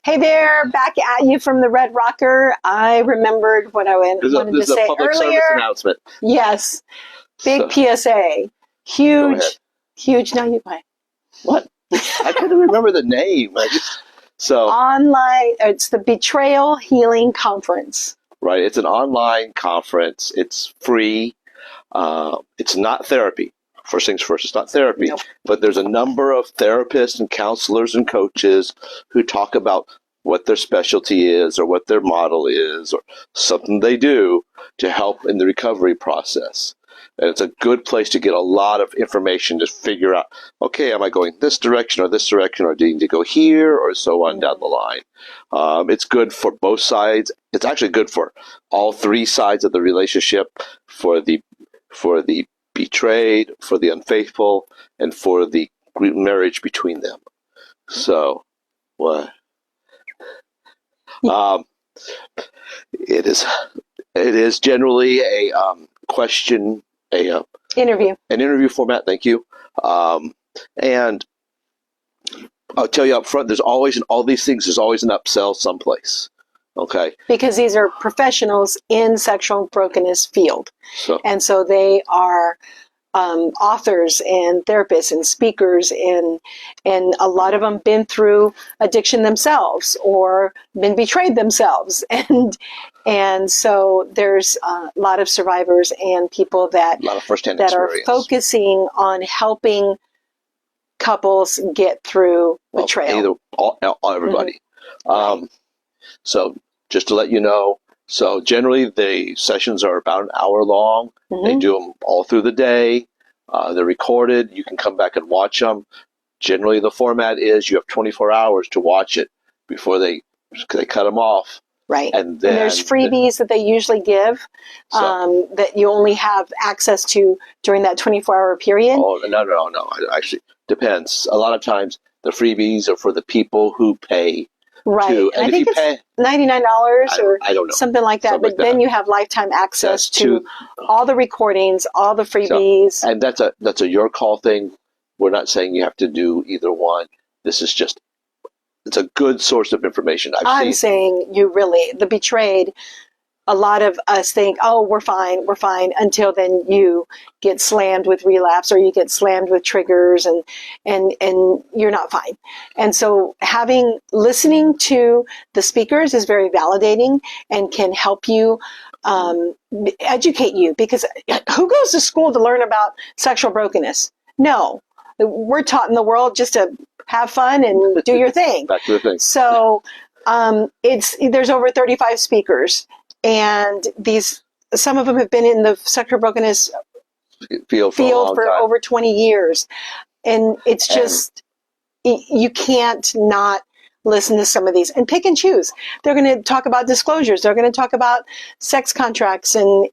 Hey there, back at you from the Red Rocker. I remembered what I wanted to say This is a public earlier. service announcement. Yes, big So, PSA. go ahead. Huge. Now you play. What? I couldn't remember the name. Online. It's the Betrayal Healing Conference. Right. It's an online conference. It's free. It's not therapy. First things first, it's not therapy. Nope. But there's a number of therapists and counselors and coaches who talk about what their specialty is or what their model is or something they do to help in the recovery process. And it's a good place to get a lot of information to figure out, okay, am I going this direction, or do I need to go here, or so on down the line. It's good for both sides. It's actually good for all three sides of the relationship, for the betrayed, for the unfaithful, and for the marriage between them. So, what? It is generally a question, an interview format. Thank you. And I'll tell you up front, there's always in all these things, there's always an upsell someplace. Okay. Because these are professionals in sexual brokenness field. And so they are authors and therapists and speakers, and a lot of them been through addiction themselves or been betrayed themselves. And so there's a lot of survivors and people that are focusing on helping couples get through betrayal. Everybody. Right. So just to let you know, so generally the sessions are about an hour long. They do them all through the day. They're recorded. You can come back and watch them. Generally the format is you have 24 hours to watch it before they cut them off. Right. And there's freebies that they usually give that you only have access to during that 24-hour period. Oh, no. Actually, depends. A lot of times the freebies are for the people who pay. Right. And I think it's $99 or I don't know. Something like that. But then you have lifetime access to all the recordings, all the freebies. So, and that's a your call thing. We're not saying you have to do either one. This is just, it's a good source of information. I'm saying the betrayed, a lot of us think, oh, we're fine, until then you get slammed with relapse or you get slammed with triggers and you're not fine. And so listening to the speakers is very validating and can help you educate you, because who goes to school to learn about sexual brokenness? No, we're taught in the world just to have fun and do your thing. Back to the thing. So there's over 35 speakers. And some of them have been in the sexual brokenness field for over 20 years. And it's just, you can't not listen to some of these and pick and choose. They're going to talk about disclosures. They're going to talk about sex contracts and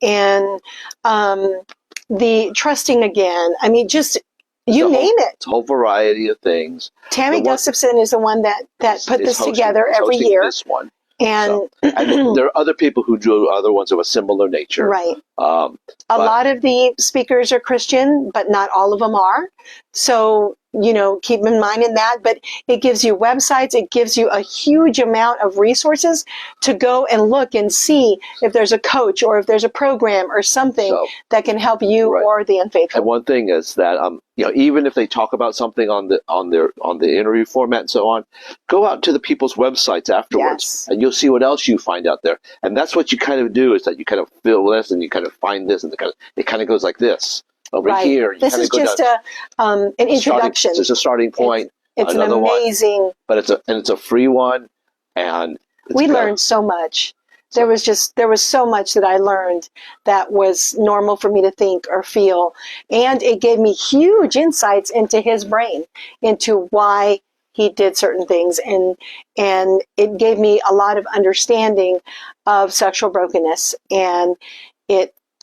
the trusting again. I mean, just, you name it. It's a whole variety of things. Tammy Gustafson is the one that put this together every year. This one. And there are other people who do other ones of a similar nature. Right. A lot of the speakers are Christian, but not all of them are. So, keep in mind in that. But it gives you websites. It gives you a huge amount of resources to go and look and see if there's a coach or if there's a program or something that can help you or the unfaithful. And one thing is that even if they talk about something on the interview format and so on, go out to the people's websites afterwards, and you'll see what else you find out there. And that's what you kind of do, is that you kind of fill this and you kind of find this, and it kind of goes like this over here. This is just an introduction. It's a starting point. It's an amazing, but it's a free one, and we learned so much. There was so much that I learned that was normal for me to think or feel. And it gave me huge insights into his brain, into why he did certain things. And it gave me a lot of understanding of sexual brokenness. And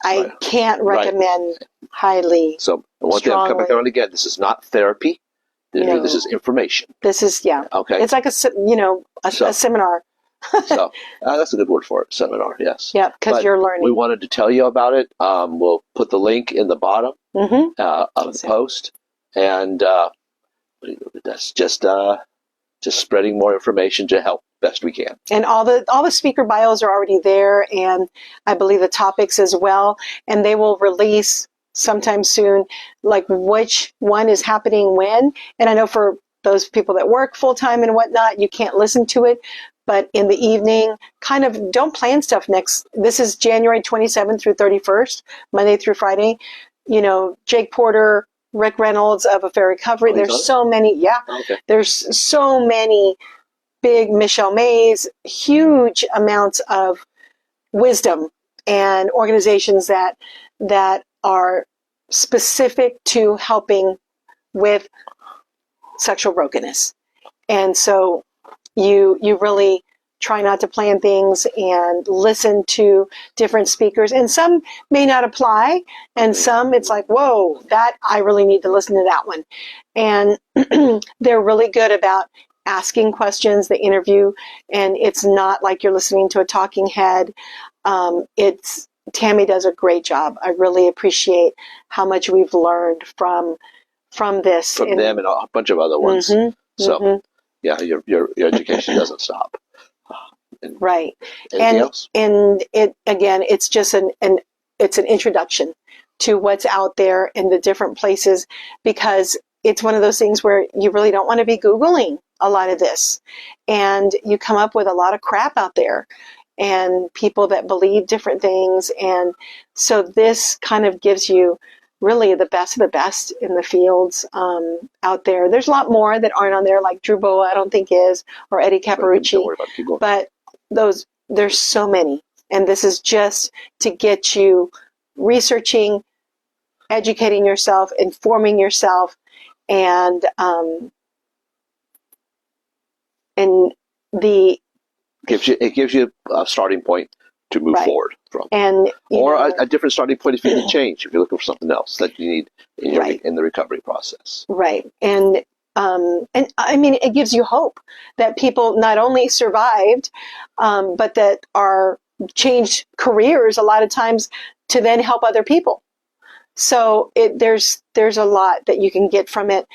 I can't recommend highly. So one thing I'm coming on again, this is not therapy. This is information. This is, okay. It's like a seminar. So that's a good word for it, seminar. Yes. Yeah, because you're learning. We wanted to tell you about it. We'll put the link in the bottom of the post, and that's just just spreading more information to help best we can. And all the speaker bios are already there, and I believe the topics as well. And they will release sometime soon, like which one is happening when. And I know for those people that work full time and whatnot, you can't listen to it. But in the evening, kind of don't plan stuff next. This is January 27th through 31st, Monday through Friday. You know, Jake Porter, Rick Reynolds of Affair Recovery. There's so many. Yeah. Okay. There's so many big Michelle Mays, huge amounts of wisdom and organizations that are specific to helping with sexual brokenness. And so you really try not to plan things and listen to different speakers. And some may not apply, and some it's like, whoa, that I really need to listen to that one. And they're really good about asking questions, the interview, and it's not like you're listening to a talking head. Tammy does a great job. I really appreciate how much we've learned from this. From them and a bunch of other ones. Mm-hmm, so, mm-hmm. Yeah, your education doesn't stop. Right. Anything else? And it again, it's just it's an introduction to what's out there in the different places, because it's one of those things where you really don't want to be Googling a lot of this, and you come up with a lot of crap out there and people that believe different things. And so this kind of gives you really the best of the best in the fields out there. There's a lot more that aren't on there, like Drew Boa, I don't think is, or Eddie Caparucci. Don't worry about it. Keep going. But there's so many. And this is just to get you researching, educating yourself, informing yourself, and it gives you a starting point to move forward from, and a different starting point if you need to change, if you're looking for something else that you need in the recovery process. Right. And I mean, it gives you hope that people not only survived, but that are changed careers a lot of times to then help other people. So there's a lot that you can get from it.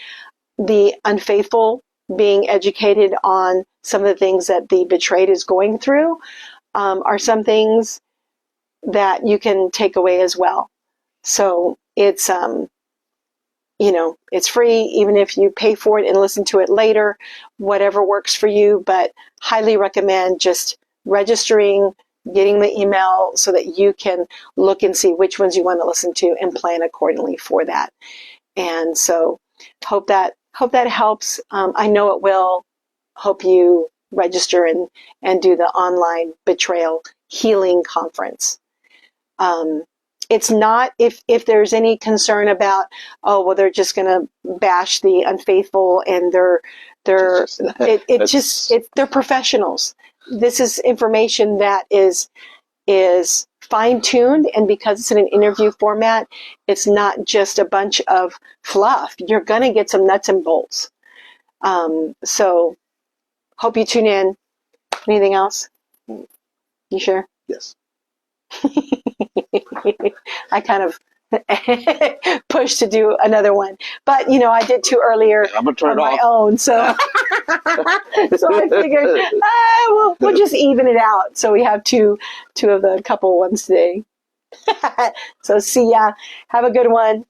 The unfaithful being educated on some of the things that the betrayed is going through are some things that you can take away as well. So it's it's free, even if you pay for it and listen to it later, whatever works for you. But highly recommend just registering, getting the email so that you can look and see which ones you want to listen to and plan accordingly for that. And so hope that helps. I know it will. Hope you register and do the online Betrayal Healing Conference. It's not, if there's any concern about, oh, well, they're just going to bash the unfaithful and they're professionals. This is information that is fine-tuned, and because it's in an interview format, it's not just a bunch of fluff. You're going to get some nuts and bolts. So hope you tune in. Anything else? You sure? Yes. I kind of pushed to do another one, but I did two earlier I'm gonna turn on my own, so so I figured we'll just even it out. So we have two of the couple ones today. So see ya. Have a good one.